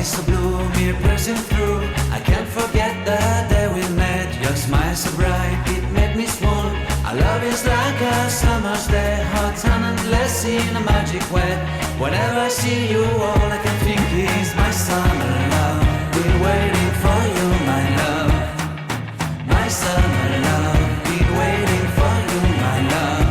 eyes so blue, me piercing through. I can't forget the day we met. Your smile so bright, it made me swoon. Our love is like a summer's day, hot and endless in a magic way. Whenever I see you, all I can think is my summer love. Been waiting for you, my love. My summer love. Been waiting for you, my love.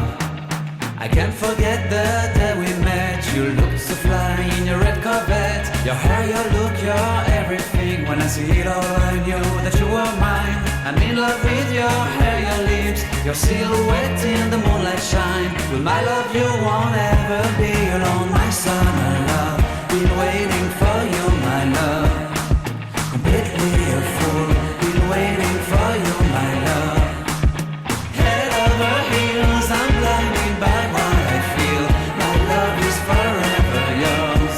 I can't forget the day we met. You looked so fly in your red Corvette. Your hair, your look, your everything. When I see it all, I knew that you were mine. I'm in love with your hair, your lips, your silhouette in the moonlight shine. With my love, you won't ever be alone. My summer love, been waiting for you, my love. Completely a fool, been waiting for you, my love. Head over heels, I'm blinded by what I feel. My love is forever yours.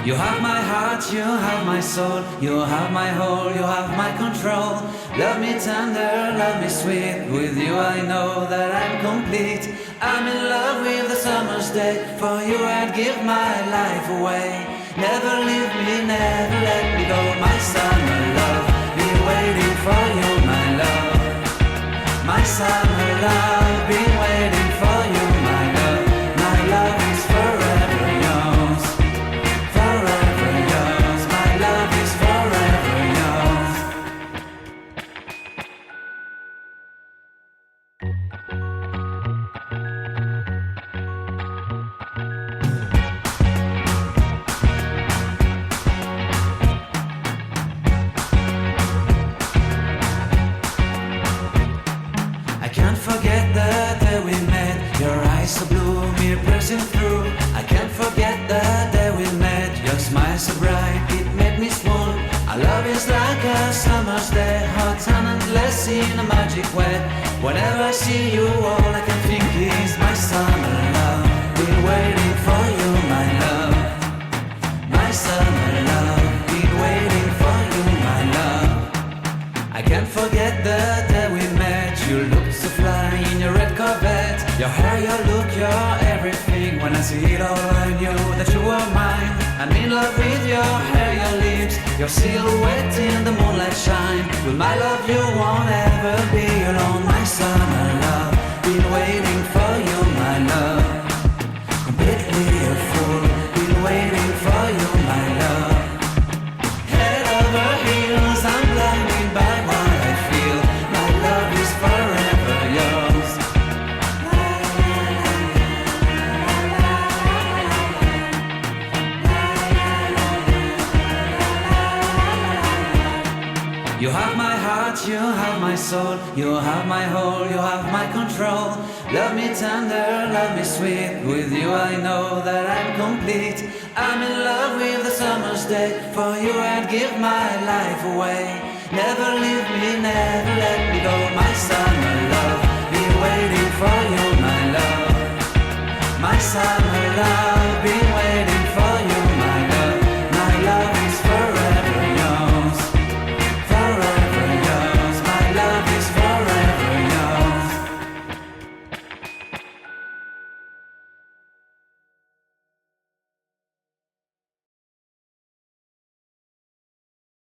You have my heart, you have my soul, you have my whole, you have my control. Love me tender, love me sweet. With you I know that I'm complete. I'm in love with the summer's day. For you I'd give my life away. Never leave me, never let me go. My summer love, been waiting for you, my love. My summer love, been waiting for you, my love. My love is forever yours. Forever yours. My love is forever yours. I can't forget the day we met. Your eyes so blue, me piercing through. I can't forget the day we met. Your smile so bright, it made me swoon. Our love is like a summer's day, hot and endless in a magic way. Whenever I see you, all I can think is my summer love. Been waiting for you, my love. My summer love. Been waiting for you, my love. I can't forget the day we met. You looked so fly in your red Corvette. Your hair, your look, your everything. When I see it all, I knew that you were mine. I'm in love with your hair, your lips, your silhouette in the moonlight shine. With my love, you won't ever be alone. My summer love, been waiting for you, my love. Completely a fool, been waiting for you, my love. Head over heels, I'm blinded by what I feel. My love is forever yours. You have my heart, you have my soul, you have my whole, you have my control. Love me tender, love me sweet. With you I know that I'm complete. I'm in love with the summer's day. For you I'd give my life away. Never leave me, never let me go. My summer love, been waiting for you, my love. My summer